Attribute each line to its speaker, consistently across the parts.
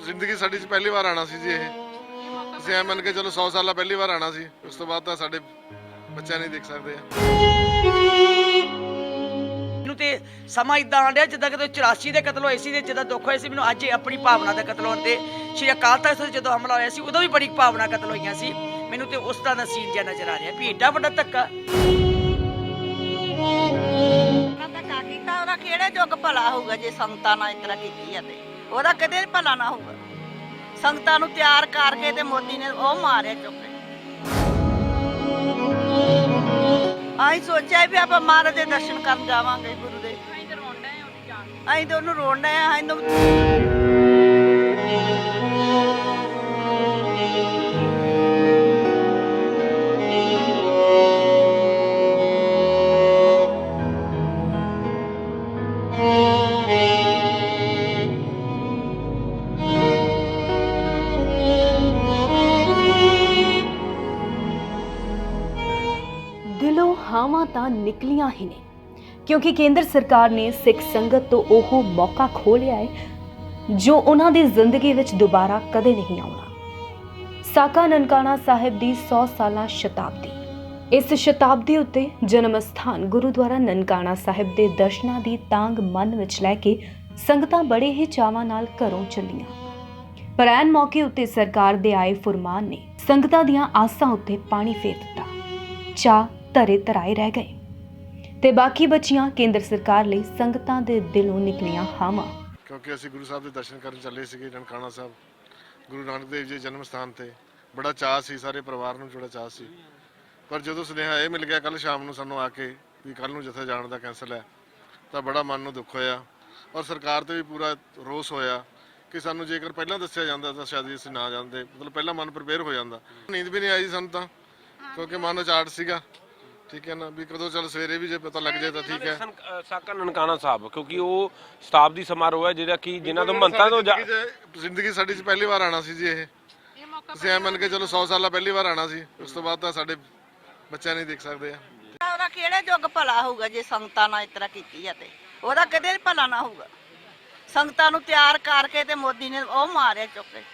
Speaker 1: ਜ਼ਿੰਦਗੀ ਸਾਡੀ 'ਚ ਪਹਿਲੀ ਵਾਰ ਆਣਾ ਸੀ ਜੀ। ਇਹ ਅਸੀਂ ਐ ਮੰਨ ਕੇ ਚਲੋ 100 ਸਾਲਾਂ ਪਹਿਲੀ ਵਾਰ ਆਣਾ ਸੀ, ਉਸ ਤੋਂ ਬਾਅਦ ਤਾਂ ਸਾਡੇ ਬੱਚਿਆਂ ਨਹੀਂ ਦੇਖ ਸਕਦੇ ਆ।
Speaker 2: ਮੈਨੂੰ ਤੇ ਸਮਾਂ ਇਦਾਂ ਆਂਡਿਆ ਜਿੱਦਾਂ ਕਿ 84 ਦੇ ਕਤਲ ਹੋਏ ਸੀ ਤੇ ਜਿੱਦਾਂ ਦੁੱਖ ਹੋਏ ਸੀ, ਮੈਨੂੰ ਅੱਜ ਆਪਣੀ ਭਾਵਨਾ ਦਾ ਕਤਲ ਹੋਣ ਤੇ ਸ਼੍ਰੀ ਅਕਾਲ ਤਖਤ ਤੇ ਜਦੋਂ ਹਮਲਾ ਹੋਇਆ ਸੀ ਉਦੋਂ ਵੀ ਬੜੀ ਭਾਵਨਾ ਕਤਲ ਹੋਈਆਂ ਸੀ। ਮੈਨੂੰ ਤੇ ਉਸ ਤਰ੍ਹਾਂ ਦਾ ਸੀਨ ਜਿਹਾ ਨਜ਼ਰ ਆ ਰਿਹਾ ਵੀ ਏਡਾ ਵੱਡਾ ਧੱਕਾ।
Speaker 3: ਧੱਕਾ ਕੀਤਾ ਉਹਦਾ ਕਿਹੜੇ ਜੁਗ ਭਲਾ ਹੋਊਗਾ ਜੇ ਸੰਗਤਾਂ ਨਾਲ ਇਸ ਤਰ੍ਹਾਂ ਕੀਤੀ ਆ ਤੇ ਉਹਦਾ ਕਦੇ ਭਲਾ ਨਾ ਹੋਊਗਾ। ਸੰਗਤਾਂ ਨੂੰ ਤਿਆਰ ਕਰਕੇ ਤੇ ਮੋਦੀ ਨੇ ਉਹ ਮਾਰਿਆ ਚੁੱਕੇ। ਅਸੀਂ ਸੋਚਿਆ ਵੀ ਆਪਾਂ ਮਹਾਰਾਜ ਦੇ ਦਰਸ਼ਨ ਕਰਨ ਜਾਵਾਂਗੇ ਗੁਰੂ ਦੇ। ਅਸੀਂ ਤਾਂ ਰੋਂਦੇ ਆ ਉਹਦੀ ਜਾਨ। ਅਸੀਂ ਤਾਂ ਉਹਨੂੰ ਰੋਂਦੇ ਆ।
Speaker 4: दिलों हावां तां निकलियां ही ने, क्योंकि केंद्र सरकार ने सिख संगत तो ओह मौका खो लिया है जो उन्हां दी जिंदगी विच दोबारा कदे नहीं आउणा। साका ननकाना साहिब दी 100 साला शताब्दी। इस शताब्दी उत्ते जन्म स्थान गुरुद्वारा ननकाना साहिब दे दर्शनां दी तांग मन विच लै के संगतां बड़े ही चावां नाल घरों चलियां, पर ऐन मौके उत्ते सरकार दे आए फुरमान ने संगतां दियां आसां उत्ते पानी फेर दित्ता। चाह धरे धराए रह गए ते बाकी बचियां केंद्र सरकार ਲਈ ਸੰਗਤਾਂ ਦੇ ਦਿਲੋਂ ਨਿਕਲੀਆਂ ਹਾਵਾਂ।
Speaker 1: ਕਿਉਂਕਿ ਅਸੀਂ ਗੁਰੂ ਸਾਹਿਬ ਦੇ ਦਰਸ਼ਨ ਕਰਨ ਚੱਲੇ ਸੀਗੇ ਨਨਕਾਣਾ ਸਾਹਿਬ, ਗੁਰੂ ਨਾਨਕ ਦੇਵ ਜੀ ਜਨਮ ਸਥਾਨ ਤੇ। ਬੜਾ ਚਾਅ ਸੀ, ਸਾਰੇ ਪਰਿਵਾਰ ਨੂੰ ਬੜਾ ਚਾਅ ਸੀ, ਪਰ ਜਦੋਂ ਸੁਨੇਹਾ ਇਹ ਮਿਲ ਗਿਆ ਕੱਲ ਸ਼ਾਮ ਨੂੰ ਸਾਨੂੰ ਆ ਕੇ ਵੀ ਕੱਲ ਨੂੰ ਜਥੇ ਜਾਣ ਦਾ ਕੈਂਸਲ ਹੈ, ਤਾਂ ਬੜਾ ਮਨ ਨੂੰ ਦੁੱਖ ਹੋਇਆ ਔਰ ਸਰਕਾਰ ਤੇ ਵੀ ਪੂਰਾ ਰੋਸ ਹੋਇਆ ਕਿ ਸਾਨੂੰ ਜੇਕਰ ਪਹਿਲਾਂ ਦੱਸਿਆ ਜਾਂਦਾ ਤਾਂ ਸ਼ਾਇਦ ਅਸੀਂ ਨਾ ਜਾਂਦੇ, ਮਤਲਬ ਪਹਿਲਾਂ ਮਨ ਪ੍ਰਿਪੇਅਰ ਹੋ ਜਾਂਦਾ। ਨੀਂਦ ਵੀ ਨਹੀਂ ਆਈ ਸਾਨੂੰ ਤਾਂ, ਕਿਉਂਕਿ ਮਨ ਉਚਾਟ ਸੀਗਾ। ਠੀਕ ਹੈ ਨਾ, ਵੀ ਕਦੋਂ ਚੱਲ ਸਵੇਰੇ ਵੀ ਜੇ ਪਤਾ ਲੱਗ ਜਾਏ ਤਾਂ ਠੀਕ ਹੈ।
Speaker 5: ਸਾਕਾ ਨਨਕਾਣਾ ਸਾਹਿਬ ਕਿਉਂਕਿ ਉਹ ਸ਼ਤਾਬਦੀ ਸਮਾਰੋਹ ਹੈ ਜਿਹੜਾ ਕਿ ਜਿਨ੍ਹਾਂ ਤੋਂ ਮੰਤਾਂ ਤੋਂ
Speaker 1: ਜ਼ਿੰਦਗੀ ਸਾਡੀ 'ਚ ਪਹਿਲੀ ਵਾਰ ਆਣਾ ਸੀ ਜੀ। ਇਹ ਅਸੀਂ ਐ ਮੰਨ ਕੇ ਚਲੋ 100 ਸਾਲਾਂ ਪਹਿਲੀ ਵਾਰ ਆਣਾ ਸੀ, ਉਸ ਤੋਂ ਬਾਅਦ ਤਾਂ ਸਾਡੇ ਬੱਚਿਆਂ ਨਹੀਂ ਦੇਖ ਸਕਦੇ ਆ।
Speaker 3: ਉਹਦਾ ਕਿਹੜੇ ਜੁਗ ਭਲਾ ਹੋਊਗਾ ਜੇ ਸੰਗਤਾਂ ਨਾਲ ਇਸ ਤਰ੍ਹਾਂ ਕੀਤੀ ਆ ਤੇ ਉਹਦਾ ਕਦੇ ਭਲਾ ਨਾ ਹੋਊਗਾ। ਸੰਗਤਾਂ ਨੂੰ ਤਿਆਰ ਕਰਕੇ ਤੇ ਮੋਦੀ ਨੇ ਉਹ ਮਾਰਿਆ ਚੁੱਕੇ।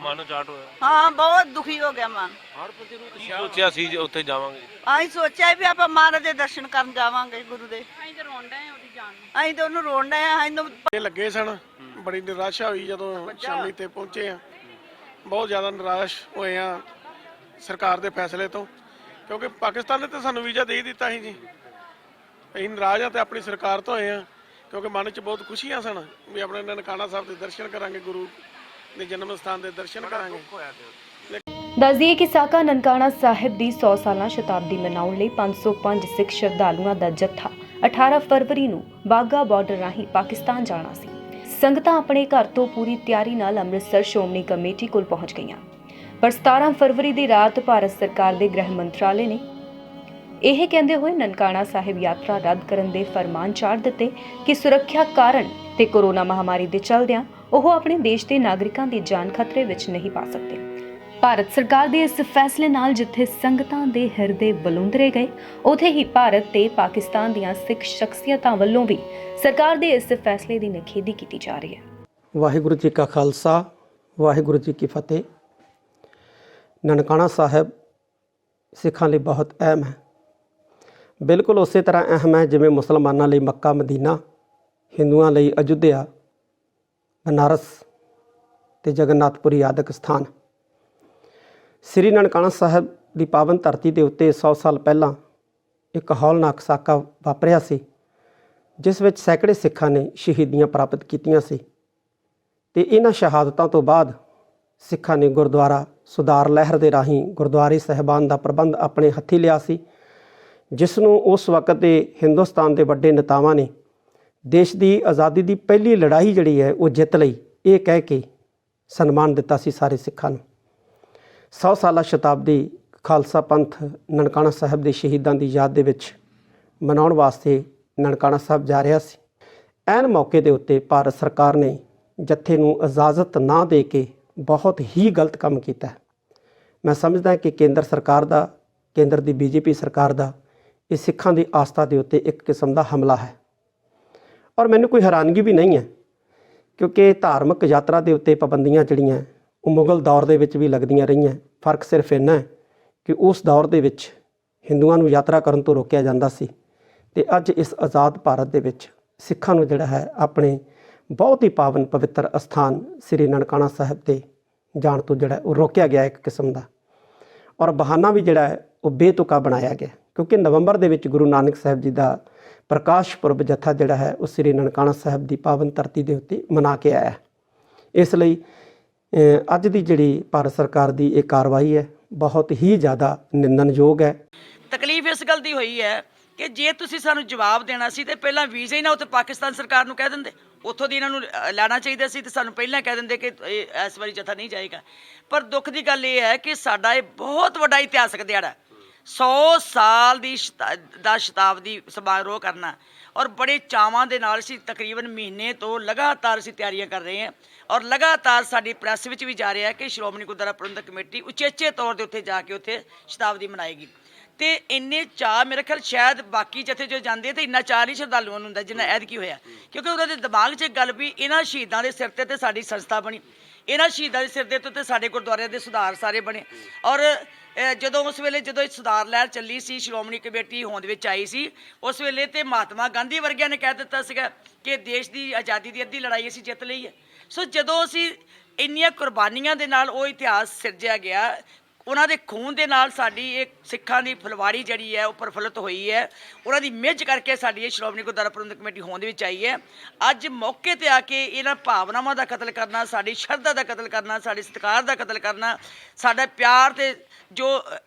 Speaker 5: ਮਨ ਚਾਟ ਹੋਇਆ।
Speaker 3: ਹਾਂ, ਬਹੁਤ ਦੁਖੀ ਹੋ ਗਿਆ ਮਨ।
Speaker 5: ਸੋਚਿਆ ਸੀ ਉੱਥੇ ਜਾਵਾਂਗੇ।
Speaker 3: ਅਸੀਂ ਸੋਚਿਆ ਵੀ ਆਪਾਂ ਮਹਾਰਾਜ ਦੇ ਦਰਸ਼ਨ ਕਰਨ ਜਾਵਾਂਗੇ ਗੁਰੂ ਦੇ। ਅਸੀਂ ਤਾਂ ਰੋਂਦੇ ਆ ਉਹਦੀ ਜਾਨ। ਅਸੀਂ ਤਾਂ ਉਹਨੂੰ ਰੋਂਦੇ ਆ। ਅਸੀਂ
Speaker 6: ਲੱਗੇ ਸਨ, ਬੜੀ ਨਿਰਾਸ਼ਾ ਹੋਈ ਜਦੋਂ ਸ਼ਾਮੀ ਤੇ ਪਹੁੰਚੇ ਆ। ਬਹੁਤ ਜ਼ਿਆਦਾ ਨਿਰਾਸ਼ ਹੋਏ ਆ ਸਰਕਾਰ ਦੇ ਫੈਸਲੇ ਤੋਂ, ਕਿਉਂਕਿ ਪਾਕਿਸਤਾਨ ਨੇ ਤਾਂ ਸਾਨੂੰ ਵੀਜ਼ਾ ਦੇ ਹੀ ਦਿੱਤਾ ਸੀ ਜੀ। ਅਸੀਂ ਨਾਰਾਜ਼ ਆ ਤੇ ਆਪਣੀ ਸਰਕਾਰ ਤੋਂ ਹੋਏ ਆ, ਕਿਉਂਕਿ ਮਨ 'ਚ ਬਹੁਤ ਖੁਸ਼ੀਆਂ ਸਨ ਵੀ ਆਪਣੇ ਨਨਕਾਣਾ ਸਾਹਿਬ ਦੇ ਦਰਸ਼ਨ ਕਰਾਂਗੇ, ਗੁਰੂ ਦੇ ਜਨਮ ਸਥਾਨ ਦੇ ਦਰਸ਼ਨ ਕਰਾਂਗੇ।
Speaker 4: ਦੱਸ ਦਈਏ ਕਿ ਸਾਕਾ ਨਨਕਾਣਾ ਸਾਹਿਬ ਦੀ 100 ਸਾਲਾ ਸ਼ਤਾਬਦੀ ਮਨਾਉਣ ਲਈ 505 ਸਿੱਖ ਸ਼ਰਧਾਲੂਆਂ ਦਾ ਜੱਥਾ 18 ਫਰਵਰੀ ਨੂੰ ਬਾਗਾ ਬਾਰਡਰ ਰਾਹੀਂ ਪਾਕਿਸਤਾਨ ਜਾਣਾ ਸੀ। ਸੰਗਤਾਂ ਆਪਣੇ ਘਰ ਤੋਂ ਪੂਰੀ ਤਿਆਰੀ ਨਾਲ ਅੰਮ੍ਰਿਤਸਰ ਸ਼੍ਰੋਮਣੀ ਕਮੇਟੀ ਕੋਲ ਪਹੁੰਚ ਗਈਆਂ, ਪਰ 17 ਫਰਵਰੀ ਦੀ ਰਾਤ ਭਾਰਤ ਸਰਕਾਰ ਦੇ ਗ੍ਰਹਿ ਮੰਤਰਾਲੇ ਨੇ ਇਹ ਕਹਿੰਦੇ ਹੋਏ ਨਨਕਾਣਾ ਸਾਹਿਬ ਯਾਤਰਾ ਰੱਦ ਕਰਨ ਦੇ ਫਰਮਾਨ ਚਾੜ ਦਿੱਤੇ ਕਿ ਸੁਰੱਖਿਆ ਕਾਰਨ ਤੇ ਕੋਰੋਨਾ ਮਹਾਮਾਰੀ ਦੇ ਚਲਦਿਆਂ ਉਹ ਆਪਣੇ ਦੇਸ਼ ਦੇ ਨਾਗਰਿਕਾਂ ਦੀ ਜਾਨ ਖਤਰੇ ਵਿੱਚ ਨਹੀਂ ਪਾ ਸਕਦੇ। ਭਾਰਤ ਸਰਕਾਰ ਦੇ ਇਸ ਫੈਸਲੇ ਨਾਲ ਜਿੱਥੇ ਸੰਗਤਾਂ ਦੇ ਹਿਰਦੇ ਬਲੁੰਦਰੇ ਗਏ, ਉੱਥੇ ਹੀ ਭਾਰਤ ਤੇ ਪਾਕਿਸਤਾਨ ਦੀਆਂ ਸਿੱਖ ਸ਼ਖਸੀਅਤਾਂ ਵੱਲੋਂ ਵੀ ਸਰਕਾਰ ਦੇ ਇਸ ਫੈਸਲੇ ਦੀ ਨਿਖੇਧੀ ਕੀਤੀ ਜਾ ਰਹੀ ਹੈ।
Speaker 7: ਵਾਹਿਗੁਰੂ ਜੀ ਕਾ ਖਾਲਸਾ, ਵਾਹਿਗੁਰੂ ਜੀ ਕੀ ਫਤਿਹ। ਨਨਕਾਣਾ ਸਾਹਿਬ ਸਿੱਖਾਂ ਲਈ ਬਹੁਤ ਅਹਿਮ ਹੈ, ਬਿਲਕੁਲ ਉਸੇ ਤਰ੍ਹਾਂ ਅਹਿਮ ਹੈ ਜਿਵੇਂ ਮੁਸਲਮਾਨਾਂ ਲਈ ਮੱਕਾ ਮਦੀਨਾ, ਹਿੰਦੂਆਂ ਲਈ ਅਯੁੱਧਿਆ, ਬਨਾਰਸ ਤੇ ਜਗਨਨਾਥਪੁਰੀ ਆਦਿਕ ਸਥਾਨ। ਸ੍ਰੀ ਨਨਕਾਣਾ ਸਾਹਿਬ ਦੀ ਪਾਵਨ ਧਰਤੀ ਦੇ ਉੱਤੇ 100 ਸਾਲ ਪਹਿਲਾਂ ਇੱਕ ਹੌਲਨਾਕ ਸਾਕਾ ਵਾਪਰਿਆ ਸੀ, ਜਿਸ ਵਿੱਚ ਸੈਂਕੜੇ ਸਿੱਖਾਂ ਨੇ ਸ਼ਹੀਦੀਆਂ ਪ੍ਰਾਪਤ ਕੀਤੀਆਂ ਸੀ। ਤੇ ਇਹਨਾਂ ਸ਼ਹਾਦਤਾਂ ਤੋਂ ਬਾਅਦ ਸਿੱਖਾਂ ਨੇ ਗੁਰਦੁਆਰਾ ਸੁਧਾਰ ਲਹਿਰ ਦੇ ਰਾਹੀਂ ਗੁਰਦੁਆਰੇ ਸਾਹਿਬਾਨ ਦਾ ਪ੍ਰਬੰਧ ਆਪਣੇ ਹੱਥੀਂ ਲਿਆ ਸੀ, ਜਿਸ ਨੂੰ ਉਸ ਵਕਤ ਦੇ ਹਿੰਦੁਸਤਾਨ ਦੇ ਵੱਡੇ ਨੇਤਾਵਾਂ ਨੇ ਦੇਸ਼ ਦੀ ਆਜ਼ਾਦੀ ਦੀ ਪਹਿਲੀ ਲੜਾਈ ਜਿਹੜੀ ਹੈ ਉਹ ਜਿੱਤ ਲਈ, ਇਹ ਕਹਿ ਕੇ ਸਨਮਾਨ ਦਿੱਤਾ ਸੀ ਸਾਰੇ ਸਿੱਖਾਂ ਨੂੰ। 100 ਸਾਲਾ ਸ਼ਤਾਬਦੀ ਖਾਲਸਾ ਪੰਥ ਨਨਕਾਣਾ ਸਾਹਿਬ ਦੇ ਸ਼ਹੀਦਾਂ ਦੀ ਯਾਦ ਦੇ ਵਿੱਚ ਮਨਾਉਣ ਵਾਸਤੇ ਨਨਕਾਣਾ ਸਾਹਿਬ ਜਾ ਰਿਹਾ ਸੀ। ਐਨ ਮੌਕੇ ਦੇ ਉੱਤੇ ਭਾਰਤ ਸਰਕਾਰ ਨੇ ਜੱਥੇ ਨੂੰ ਇਜਾਜ਼ਤ ਨਾ ਦੇ ਕੇ ਬਹੁਤ ਹੀ ਗਲਤ ਕੰਮ ਕੀਤਾ। ਮੈਂ ਸਮਝਦਾ ਕਿ ਕੇਂਦਰ ਸਰਕਾਰ ਦਾ, ਕੇਂਦਰ ਦੀ ਬੀਜੇਪੀ ਸਰਕਾਰ ਦਾ ਇਹ ਸਿੱਖਾਂ ਦੀ ਆਸਥਾ ਦੇ ਉੱਤੇ ਇੱਕ ਕਿਸਮ ਦਾ ਹਮਲਾ ਹੈ। ਔਰ ਮੈਨੂੰ ਕੋਈ ਹੈਰਾਨਗੀ ਵੀ ਨਹੀਂ ਹੈ ਕਿਉਂਕਿ ਧਾਰਮਿਕ ਯਾਤਰਾ ਦੇ ਉੱਤੇ ਪਾਬੰਦੀਆਂ ਜਿਹੜੀਆਂ ਉਹ ਮੁਗਲ ਦੌਰ ਦੇ ਵਿੱਚ ਵੀ ਲੱਗਦੀਆਂ ਰਹੀਆਂ। ਫਰਕ ਸਿਰਫ ਇੰਨਾ ਹੈ ਕਿ ਉਸ ਦੌਰ ਦੇ ਵਿੱਚ ਹਿੰਦੂਆਂ ਨੂੰ ਯਾਤਰਾ ਕਰਨ ਤੋਂ ਰੋਕਿਆ ਜਾਂਦਾ ਸੀ ਤੇ ਅੱਜ ਇਸ ਆਜ਼ਾਦ ਭਾਰਤ ਦੇ ਵਿੱਚ ਸਿੱਖਾਂ ਨੂੰ ਜਿਹੜਾ ਹੈ ਆਪਣੇ ਬਹੁਤ ਹੀ ਪਾਵਨ ਪਵਿੱਤਰ ਅਸਥਾਨ ਸ੍ਰੀ ਨਨਕਾਣਾ ਸਾਹਿਬ ਤੇ ਜਾਣ ਤੋਂ ਜਿਹੜਾ ਉਹ ਰੋਕਿਆ ਗਿਆ ਇੱਕ ਕਿਸਮ ਦਾ। ਔਰ ਬਹਾਨਾ ਵੀ ਜਿਹੜਾ ਹੈ ਉਹ ਬੇਤੁਕਾ ਬਣਾਇਆ ਗਿਆ, ਕਿਉਂਕਿ ਨਵੰਬਰ ਦੇ ਵਿੱਚ ਗੁਰੂ ਨਾਨਕ ਸਾਹਿਬ ਜੀ ਦਾ ਪ੍ਰਕਾਸ਼ ਪੁਰਬ ਜੱਥਾ ਜਿਹੜਾ ਹੈ ਉਹ ਸ੍ਰੀ ਨਨਕਾਣਾ ਸਾਹਿਬ ਦੀ ਪਾਵਨ ਧਰਤੀ ਦੇ ਉੱਤੇ ਮਨਾ ਕੇ ਆਇਆ। ਇਸ ਲਈ ਅੱਜ ਦੀ ਜਿਹੜੀ ਭਾਰਤ ਸਰਕਾਰ ਦੀ ਇਹ ਕਾਰਵਾਈ ਹੈ ਬਹੁਤ ਹੀ ਜ਼ਿਆਦਾ ਨਿੰਦਣਯੋਗ ਹੈ।
Speaker 2: ਤਕਲੀਫ ਇਸ ਗੱਲ ਦੀ ਹੋਈ ਹੈ ਕਿ ਜੇ ਤੁਸੀਂ ਸਾਨੂੰ ਜਵਾਬ ਦੇਣਾ ਸੀ ਤੇ ਪਹਿਲਾਂ ਵੀਜ਼ਾ ਹੀ ਨਾ ਉੱਥੇ ਪਾਕਿਸਤਾਨ ਸਰਕਾਰ ਨੂੰ ਕਹਿ ਦਿੰਦੇ, ਉੱਥੋਂ ਦੀ ਇਹਨਾਂ ਨੂੰ ਲੈਣਾ ਚਾਹੀਦਾ ਸੀ ਤੇ ਸਾਨੂੰ ਪਹਿਲਾਂ ਕਹਿ ਦਿੰਦੇ ਕਿ ਇਸ ਵਾਰੀ ਜਥਾ ਨਹੀਂ ਜਾਏਗਾ। ਪਰ ਦੁੱਖ ਦੀ ਗੱਲ ਇਹ ਹੈ ਕਿ ਸਾਡਾ ਇਹ ਬਹੁਤ ਵੱਡਾ ਇਤਿਹਾਸਕ ਦਿਹਾੜਾ 100 ਸਾਲ ਦਾ ਸ਼ਤਾਬਦੀ ਸਮਾਰੋਹ ਕਰਨਾ ਔਰ ਬੜੇ ਚਾਵਾਂ ਦੇ ਨਾਲ ਅਸੀਂ ਤਕਰੀਬਨ ਮਹੀਨੇ ਤੋਂ ਲਗਾਤਾਰ ਅਸੀਂ ਤਿਆਰੀਆਂ ਕਰ ਰਹੇ ਹਾਂ ਔਰ ਲਗਾਤਾਰ ਸਾਡੀ ਪ੍ਰੈਸ ਵਿੱਚ ਵੀ ਜਾ ਰਿਹਾ ਕਿ ਸ਼੍ਰੋਮਣੀ ਗੁਰਦੁਆਰਾ ਪ੍ਰਬੰਧਕ ਕਮੇਟੀ ਉਚੇਚੇ ਤੌਰ ਦੇ ਉੱਤੇ ਜਾ ਕੇ ਉੱਥੇ ਸ਼ਤਾਬਦੀ ਮਨਾਏਗੀ। ਤੇ ਇੰਨੇ ਚਾਅ ਮੇਰੇ ਖਿਆਲ ਸ਼ਾਇਦ ਬਾਕੀ ਜਥੇ ਜੋ ਜਾਂਦੇ ਤੇ ਇੰਨਾ ਚਾਅ ਨਹੀਂ ਸ਼ਰਧਾਲੂਆਂ ਨੂੰ ਹੁੰਦਾ ਜਿੰਨਾ ਐਤਕੀ ਹੋਇਆ, ਕਿਉਂਕਿ ਉਹਨਾਂ ਦੇ ਦਿਮਾਗ 'ਚ ਗੱਲ ਵੀ ਇਹਨਾਂ ਸ਼ਹੀਦਾਂ ਦੇ ਸਿਰ ਤੇ ਸਾਡੀ ਸੰਸਥਾ ਬਣੀ, ਇਹਨਾਂ ਸ਼ਹੀਦਾਂ ਦੇ ਸਿਰ ਦੇ ਉੱਤੇ ਸਾਡੇ ਗੁਰਦੁਆਰਿਆਂ ਦੇ ਸੁਧਾਰ ਸਾਰੇ ਬਣੇ। ਔਰ ਜਦੋਂ ਉਸ ਵੇਲੇ ਜਦੋਂ ਇਹ ਸੁਧਾਰ ਲਹਿਰ ਚੱਲੀ ਸੀ, ਸ਼੍ਰੋਮਣੀ ਕਮੇਟੀ ਹੋਂਦ ਵਿੱਚ ਆਈ ਸੀ, ਉਸ ਵੇਲੇ ਤੇ ਮਹਾਤਮਾ ਗਾਂਧੀ ਵਰਗਿਆਂ ਨੇ ਕਹਿ ਦਿੱਤਾ ਸੀਗਾ ਕਿ ਦੇਸ਼ ਦੀ ਆਜ਼ਾਦੀ ਦੀ ਅੱਧੀ ਲੜਾਈ ਅਸੀਂ ਜਿੱਤ ਲਈ ਹੈ। ਸੋ ਜਦੋਂ ਅਸੀਂ ਇੰਨੀਆਂ ਕੁਰਬਾਨੀਆਂ ਦੇ ਨਾਲ ਉਹ ਇਤਿਹਾਸ ਸਿਰਜਿਆ ਗਿਆ, ਉਹਨਾਂ ਦੇ ਖੂਨ ਦੇ ਨਾਲ ਸਾਡੀ ਇਹ ਸਿੱਖਾਂ ਦੀ ਫੁਲਵਾੜੀ ਜਿਹੜੀ ਹੈ ਉਹ ਪ੍ਰਫੁੱਲਤ ਹੋਈ ਹੈ, ਉਹਨਾਂ ਦੀ ਮਿਹਜ ਕਰਕੇ ਸਾਡੀ ਇਹ ਸ਼੍ਰੋਮਣੀ ਗੁਰਦੁਆਰਾ ਪ੍ਰਬੰਧਕ ਕਮੇਟੀ ਹੋਂਦ ਵਿੱਚ ਆਈ ਹੈ। ਅੱਜ ਮੌਕੇ 'ਤੇ ਆ ਕੇ ਇਹਨਾਂ ਭਾਵਨਾਵਾਂ ਦਾ ਕਤਲ ਕਰਨਾ, ਸਾਡੀ ਸ਼ਰਧਾ ਦਾ ਕਤਲ ਕਰਨਾ, ਸਾਡੇ ਸਤਿਕਾਰ ਦਾ ਕਤਲ ਕਰਨਾ, ਸਾਡਾ ਪਿਆਰ ਤੇ ਜੋ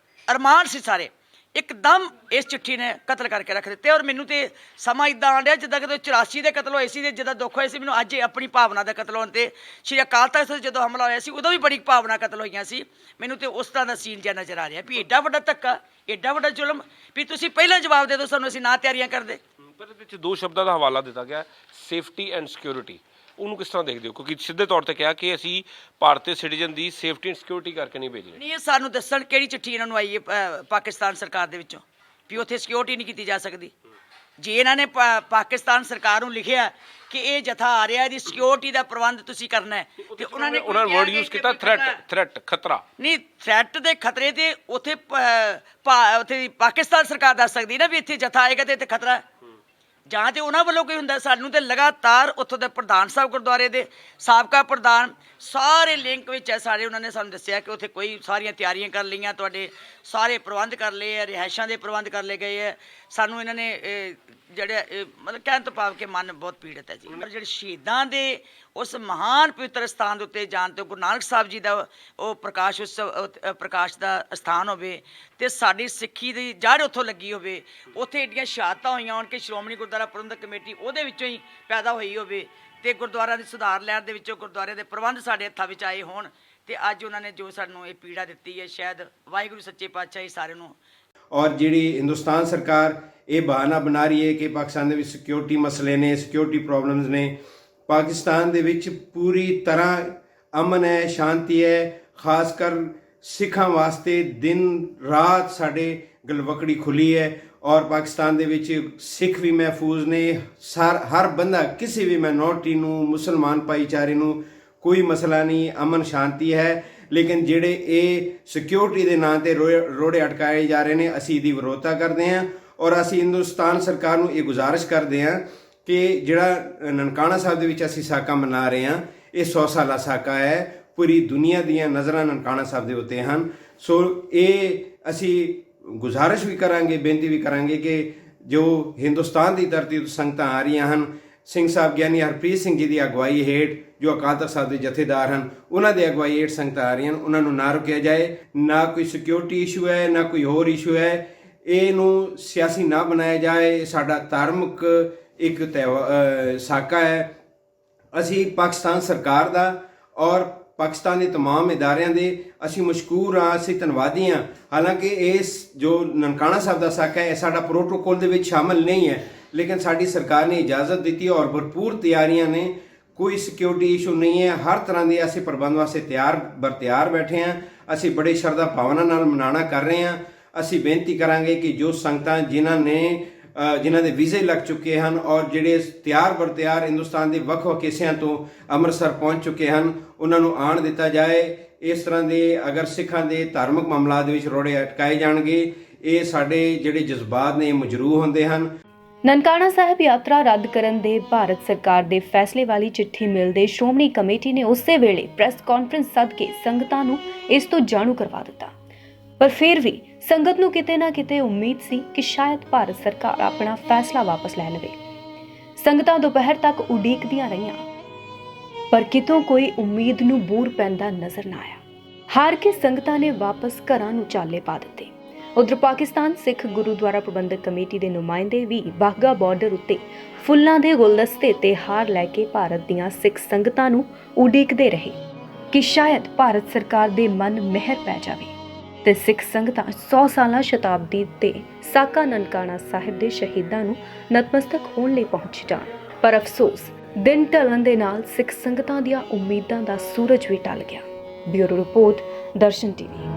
Speaker 2: ਅਰਮਾਨ ਸੀ ਸਾਰੇ ਇੱਕਦਮ ਇਸ ਚਿੱਠੀ ਨੇ ਕਤਲ ਕਰਕੇ ਰੱਖ ਦਿੱਤੇ। ਔਰ ਮੈਨੂੰ ਤੇ ਸਮਾਂ ਇੱਦਾਂ ਆਣ ਡਿਆ ਜਿੱਦਾਂ ਕਿ 84 ਦੇ ਕਤਲ ਹੋਏ ਸੀ ਤੇ ਜਿੱਦਾਂ ਦੁੱਖ ਹੋਏ ਸੀ, ਮੈਨੂੰ ਅੱਜ ਆਪਣੀ ਭਾਵਨਾ ਦਾ ਕਤਲ ਹੋਣ ਤੇ ਸ਼੍ਰੀ ਅਕਾਲ ਤਖਤ ਤੋਂ ਜਦੋਂ ਹਮਲਾ ਹੋਇਆ ਸੀ ਉਦੋਂ ਵੀ ਬੜੀ ਭਾਵਨਾ ਕਤਲ ਹੋਈਆਂ ਸੀ। ਮੈਨੂੰ ਤੇ ਉਸ ਤਰ੍ਹਾਂ ਦਾ ਸੀਨ ਜਿਹਾ ਨਜ਼ਰ ਆ ਰਿਹਾ ਵੀ ਐਡਾ ਵੱਡਾ ਧੱਕਾ, ਐਡਾ ਵੱਡਾ ਜ਼ੁਲਮ ਵੀ ਤੁਸੀਂ ਪਹਿਲਾਂ ਜਵਾਬ ਦੇ ਦਿਓ ਸਾਨੂੰ, ਅਸੀਂ ਨਾ ਤਿਆਰੀਆਂ ਕਰਦੇ।
Speaker 5: ਪਰ ਇਹਦੇ ਵਿੱਚ ਦੋ ਸ਼ਬਦਾਂ ਦਾ ਹਵਾਲਾ ਦਿੱਤਾ ਗਿਆ, ਸੇਫਟੀ ਐਂਡ ਸਿਕਿਉਰਿਟੀ। ਉਹਨੂੰ ਕਿਸ ਤਰ੍ਹਾਂ ਦੇਖਦੇ ਹੋ? ਕਿਉਂਕਿ ਸਿੱਧੇ ਤੌਰ ਤੇ ਕਿਹਾ ਕਿ ਅਸੀਂ ਭਾਰਤੀ citizen the safety and security ਕਰਕੇ ਨਹੀਂ ਭੇਜਣੀ।
Speaker 2: ਨਹੀਂ, ਇਹ ਸਾਨੂੰ ਦੱਸਣ ਕਿਹੜੀ ਚਿੱਠੀ ਇਹਨਾਂ ਨੂੰ ਆਈ ਹੈ ਪਾਕਿਸਤਾਨ ਸਰਕਾਰ ਦੇ ਵਿੱਚੋਂ ਵੀ ਉੱਥੇ ਸਿਕਿਉਰਿਟੀ ਨਹੀਂ ਕੀਤੀ ਜਾ ਸਕਦੀ। ਜੇ ਇਹਨਾਂ ਨੇ ਪਾਕਿਸਤਾਨ ਸਰਕਾਰ ਨੂੰ ਲਿਖਿਆ ਕਿ ਇਹ ਜਥਾ ਆ ਰਿਹਾ, ਇਹਦੀ ਸਿਕਿਉਰਿਟੀ ਦਾ ਪ੍ਰਬੰਧ ਤੁਸੀਂ ਕਰਨਾ ਹੈ, ਤੇ ਉਹਨਾਂ ਨੇ
Speaker 5: ਵਰਡ ਯੂਜ਼ ਕੀਤਾ ਥ੍ਰੈਟ, ਖਤਰਾ।
Speaker 2: ਨਹੀਂ, ਥ੍ਰੈਟ ਦੇ ਖਤਰੇ ਤੇ ਉੱਥੇ ਪਾਕਿਸਤਾਨ ਸਰਕਾਰ ਦੱਸ ਸਕਦੀ ਨਾ ਵੀ ਇੱਥੇ ਜਥਾ ਆਏਗਾ ਤੇ ਇੱਥੇ ਖਤਰਾ ਹੈ, ਜਾਂ ਤੇ ਉਹਨਾਂ ਵੱਲੋਂ ਕੋਈ ਹੁੰਦਾ। ਸਾਨੂੰ ਤੇ ਲਗਾਤਾਰ ਉੱਥੋਂ ਦੇ ਪ੍ਰਧਾਨ ਸਾਹਿਬ ਗੁਰਦੁਆਰੇ ਦੇ ਸਾਬਕਾ ਪ੍ਰਧਾਨ ਸਾਰੇ ਲਿੰਕ ਵਿੱਚ ਹੈ ਸਾਰੇ, ਉਹਨਾਂ ਨੇ ਸਾਨੂੰ ਦੱਸਿਆ ਕਿ ਉੱਥੇ ਕੋਈ ਸਾਰੀਆਂ ਤਿਆਰੀਆਂ ਕਰ ਲਈਆਂ, ਤੁਹਾਡੇ ਸਾਰੇ ਪ੍ਰਬੰਧ ਕਰ ਲਏ ਹੈ, ਰਿਹਾਇਸ਼ਾਂ ਦੇ ਪ੍ਰਬੰਧ ਕਰ ਲਏ ਗਏ ਹੈ। ਸਾਨੂੰ ਇਹਨਾਂ ਨੇ ਜਿਹੜੇ ਮਤਲਬ ਕਹਿਣ ਤੋਂ ਭਾਵ ਕਿ ਮਨ ਬਹੁਤ ਪੀੜਤ ਹੈ ਜੀ। ਪਰ ਜਿਹੜੇ ਸ਼ਹੀਦਾਂ ਦੇ ਉਸ ਮਹਾਨ ਪਵਿੱਤਰ ਸਥਾਨ ਦੇ ਉੱਤੇ ਜਾਣ ਤੋਂ ਗੁਰੂ ਨਾਨਕ ਸਾਹਿਬ ਜੀ ਦਾ ਉਹ ਪ੍ਰਕਾਸ਼ ਉਤਸਵ, ਪ੍ਰਕਾਸ਼ ਦਾ ਸਥਾਨ ਹੋਵੇ ਤੇ ਸਾਡੀ ਸਿੱਖੀ ਦੀ ਜੜ ਉੱਥੋਂ ਲੱਗੀ ਹੋਵੇ, ਉੱਥੇ ਏਡੀਆਂ ਸ਼ਹਾਦਤਾਂ ਹੋਈਆਂ ਹੋਣ ਕਿ ਸ਼੍ਰੋਮਣੀ ਗੁਰਦੁਆਰਾ ਪ੍ਰਬੰਧਕ ਕਮੇਟੀ ਉਹਦੇ ਵਿੱਚੋਂ ਹੀ ਪੈਦਾ ਹੋਈ ਹੋਵੇ ਤੇ ਗੁਰਦੁਆਰਿਆਂ ਦੀ ਸੁਧਾਰ ਲਹਿਰ ਦੇ ਵਿੱਚੋਂ ਗੁਰਦੁਆਰੇ ਦੇ ਪ੍ਰਬੰਧ ਸਾਡੇ ਹੱਥਾਂ ਵਿੱਚ ਆਏ ਹੋਣ, ਤੇ ਅੱਜ ਉਹਨਾਂ ਨੇ ਜੋ ਸਾਨੂੰ ਇਹ ਪੀੜਾ ਦਿੱਤੀ ਹੈ, ਸ਼ਾਇਦ ਵਾਹਿਗੁਰੂ ਸੱਚੇ ਪਾਤਸ਼ਾਹ ਹੀ ਸਾਰਿਆਂ ਨੂੰ।
Speaker 8: ਔਰ ਜਿਹੜੀ ਹਿੰਦੁਸਤਾਨ ਸਰਕਾਰ ਇਹ ਬਹਾਨਾ ਬਣਾ ਰਹੀ ਹੈ ਕਿ ਪਾਕਿਸਤਾਨ ਦੇ ਵਿੱਚ ਸਿਕਿਉਰਿਟੀ ਮਸਲੇ ਨੇ, ਸਿਕਿਉਰਿਟੀ ਪ੍ਰੋਬਲਮਸ ਨੇ। ਪਾਕਿਸਤਾਨ ਦੇ ਵਿੱਚ ਪੂਰੀ ਤਰ੍ਹਾਂ ਅਮਨ ਹੈ, ਸ਼ਾਂਤੀ ਹੈ। ਖਾਸ ਕਰ ਸਿੱਖਾਂ ਵਾਸਤੇ ਦਿਨ ਰਾਤ ਸਾਡੇ ਗਲਵਕੜੀ ਖੁੱਲੀ ਹੈ ਔਰ ਪਾਕਿਸਤਾਨ ਦੇ ਵਿੱਚ ਸਿੱਖ ਵੀ ਮਹਿਫੂਜ਼ ਨੇ। ਹਰ ਬੰਦਾ, ਕਿਸੇ ਵੀ ਮਾਈਨੋਰਟੀ ਨੂੰ, ਮੁਸਲਮਾਨ ਭਾਈਚਾਰੇ ਨੂੰ ਕੋਈ ਮਸਲਾ ਨਹੀਂ, ਅਮਨ ਸ਼ਾਂਤੀ ਹੈ। ਲੇਕਿਨ ਜਿਹੜੇ ਇਹ ਸਿਕਿਉਰਿਟੀ ਦੇ ਨਾਂ ਤੇ ਰੋੜੇ ਅਟਕਾਏ ਜਾ ਰਹੇ ਨੇ, ਅਸੀਂ ਇਹਦੀ ਵਿਰੋਧਤਾ ਕਰਦੇ ਹਾਂ ਔਰ ਅਸੀਂ ਹਿੰਦੁਸਤਾਨ ਸਰਕਾਰ ਨੂੰ ਇਹ ਗੁਜ਼ਾਰਿਸ਼ ਕਰਦੇ ਹਾਂ ਕਿ ਜਿਹੜਾ ਨਨਕਾਣਾ ਸਾਹਿਬ ਦੇ ਵਿੱਚ ਅਸੀਂ ਸਾਕਾ ਮਨਾ ਰਹੇ ਹਾਂ, ਇਹ 100 ਸਾਲਾ ਸਾਕਾ ਹੈ। ਪੂਰੀ ਦੁਨੀਆ ਦੀਆਂ ਨਜ਼ਰਾਂ ਨਨਕਾਣਾ ਸਾਹਿਬ ਦੇ ਉੱਤੇ ਹਨ। ਸੋ ਇਹ ਅਸੀਂ ਗੁਜ਼ਾਰਿਸ਼ ਵੀ ਕਰਾਂਗੇ, ਬੇਨਤੀ ਵੀ ਕਰਾਂਗੇ ਕਿ ਜੋ ਹਿੰਦੁਸਤਾਨ ਦੀ ਧਰਤੀ ਤੋਂ ਸੰਗਤਾਂ ਆ ਰਹੀਆਂ ਹਨ, ਸਿੰਘ ਸਾਹਿਬ ਗਿਆਨੀ ਹਰਪ੍ਰੀਤ ਸਿੰਘ ਜੀ ਦੀ ਅਗਵਾਈ ਹੇਠ, ਜੋ ਅਕਾਲ ਤਖਤ ਸਾਹਿਬ ਦੇ ਜਥੇਦਾਰ ਹਨ, ਉਹਨਾਂ ਦੀ ਅਗਵਾਈ ਹੇਠ ਸੰਗਤਾਂ ਆ ਰਹੀਆਂ ਹਨ, ਉਹਨਾਂ ਨੂੰ ਨਾ ਰੁਕਿਆ ਜਾਏ। ਨਾ ਕੋਈ ਸਿਕਿਉਰਿਟੀ ਇਸ਼ੂ ਹੈ, ਨਾ ਕੋਈ ਹੋਰ ਇਸ਼ੂ ਹੈ। ਇਹਨੂੰ ਸਿਆਸੀ ਨਾ ਬਣਾਇਆ ਜਾਏ। ਸਾਡਾ ਧਾਰਮਿਕ ਇੱਕ ਸਾਕਾ ਹੈ। ਅਸੀਂ ਪਾਕਿਸਤਾਨ ਸਰਕਾਰ ਦਾ ਔਰ ਪਾਕਿਸਤਾਨ ਦੇ तमाम ਇਦਾਰਿਆਂ ਦੇ ਅਸੀਂ ਮਸ਼ਕੂਰ ਹਾਂ, ਅਸੀਂ ਧੰਨਵਾਦੀ ਹਾਂ। ਹਾਲਾਂਕਿ ਇਸ ਜੋ ਨਨਕਾਣਾ ਸਾਹਿਬ ਦਾ ਸਾਕਾ ਹੈ, ਇਹ ਸਾਡਾ ਪ੍ਰੋਟੋਕੋਲ ਦੇ ਵਿੱਚ ਸ਼ਾਮਲ ਨਹੀਂ ਹੈ, ਲੇਕਿਨ ਸਾਡੀ ਸਰਕਾਰ ਨੇ ਇਜਾਜ਼ਤ ਦਿੱਤੀ ਔਰ ਭਰਪੂਰ ਤਿਆਰੀਆਂ ਨੇ। ਕੋਈ ਸਿਕਿਉਰਿਟੀ ਇਸ਼ੂ ਨਹੀਂ ਹੈ। ਹਰ ਤਰ੍ਹਾਂ ਦੇ ਅਸੀਂ ਪ੍ਰਬੰਧ ਵਾਸਤੇ ਤਿਆਰ ਬੈਠੇ ਹਾਂ। ਅਸੀਂ ਬੜੇ ਸ਼ਰਧਾ ਭਾਵਨਾ ਨਾਲ ਮਨਾਣਾ ਕਰ ਰਹੇ ਹਾਂ। ਅਸੀਂ ਬੇਨਤੀ ਕਰਾਂਗੇ ਕਿ ਜੋ ਸੰਗਤਾਂ ਜਿਨ੍ਹਾਂ ਨੇ ਜਿਨ੍ਹਾਂ ਦੇ ਵੀਜ਼ੇ ਲੱਗ ਚੁੱਕੇ ਹਨ ਔਰ ਜਿਹੜੇ ਤਿਆਰ ਬਰ ਤਿਆਰ ਹਿੰਦੁਸਤਾਨ ਦੇ ਵੱਖ-ਵੱਖ ਹਿੱਸਿਆਂ ਤੋਂ ਅੰਮ੍ਰਿਤਸਰ ਪਹੁੰਚ ਚੁੱਕੇ ਹਨ, ਉਹਨਾਂ ਨੂੰ ਆਉਣ ਦਿੱਤਾ ਜਾਏ। ਇਸ ਤਰ੍ਹਾਂ ਦੇ ਅਗਰ ਸਿੱਖਾਂ ਦੇ ਧਾਰਮਿਕ ਮਾਮਲਾਤ ਦੇ ਵਿੱਚ ਰੋੜੇ ਅਟਕਾਏ ਜਾਣਗੇ, ਇਹ ਸਾਡੇ ਜਿਹੜੇ ਜਜ਼ਬਾਤ ਨੇ ਮਜਰੂਹ ਹੁੰਦੇ ਹਨ।
Speaker 4: ਨਨਕਾਣਾ ਸਾਹਿਬ ਯਾਤਰਾ ਰੱਦ ਕਰਨ ਦੇ ਭਾਰਤ ਸਰਕਾਰ ਦੇ ਫੈਸਲੇ ਵਾਲੀ ਚਿੱਠੀ ਮਿਲਦੇ ਸ਼੍ਰੋਮਣੀ ਕਮੇਟੀ ਨੇ ਉਸੇ ਵੇਲੇ ਪ੍ਰੈਸ ਕਾਨਫਰੰਸ ਸੱਦ ਕੇ ਸੰਗਤਾਂ ਨੂੰ ਇਸ ਤੋਂ ਜਾਣੂ ਕਰਵਾ ਦਿੱਤਾ। ਪਰ ਫਿਰ ਵੀ ਸੰਗਤ ਨੂੰ ਕਿਤੇ ਨਾ ਕਿਤੇ ਉਮੀਦ ਸੀ ਕਿ ਸ਼ਾਇਦ ਭਾਰਤ ਸਰਕਾਰ ਆਪਣਾ ਫੈਸਲਾ ਵਾਪਸ ਲੈ ਲਵੇ। ਸੰਗਤਾਂ ਦੁਪਹਿਰ ਤੱਕ ਉਡੀਕਦੀਆਂ ਰਹੀਆਂ, ਪਰ ਕਿਤੋਂ ਕੋਈ ਉਮੀਦ ਨੂੰ ਬੂਰ ਪੈਂਦਾ ਨਜ਼ਰ ਨਾ ਆਇਆ। ਹਾਰ ਕੇ ਸੰਗਤਾਂ ਨੇ ਵਾਪਸ ਘਰਾਂ ਨੂੰ ਚਾਲੇ ਪਾ ਦਿੱਤੇ। ਉਧਰ ਪਾਕਿਸਤਾਨ ਸਿੱਖ ਗੁਰਦੁਆਰਾ ਪ੍ਰਬੰਧਕ ਕਮੇਟੀ ਦੇ ਨੁਮਾਇੰਦੇ ਵੀ ਬਾਘਾ ਬਾਰਡਰ ਉੱਤੇ ਫੁੱਲਾਂ ਦੇ ਗੁਲਦਸਤੇ ਤੇ ਹਾਰ ਲੈ ਕੇ ਭਾਰਤ ਦੀਆਂ ਸਿੱਖ ਸੰਗਤਾਂ ਨੂੰ ਉਡੀਕਦੇ ਰਹੇ ਕਿ ਸ਼ਾਇਦ ਭਾਰਤ ਸਰਕਾਰ ਦੇ ਮਨ ਮਿਹਰ ਪੈ ਜਾਵੇ ਤੇ ਸਿੱਖ ਸੰਗਤਾਂ 100 ਸਾਲਾ ਸ਼ਤਾਬਦੀ ਤੇ ਸਾਕਾ ਨਨਕਾਣਾ ਸਾਹਿਬ ਦੇ ਸ਼ਹੀਦਾਂ ਨੂੰ ਨਤਮਸਤਕ ਹੋਣ ਲਈ ਪਹੁੰਚ ਜਾਣ। ਪਰ ਅਫਸੋਸ, ਦਿਨ ਢਲਣ ਦੇ ਨਾਲ ਸਿੱਖ ਸੰਗਤਾਂ ਦੀਆਂ ਉਮੀਦਾਂ ਦਾ ਸੂਰਜ ਵੀ ਟਲ ਗਿਆ। ਬਿਊਰੋ ਰਿਪੋਰਟ, ਦਰਸ਼ਨ ਟੀਵੀ।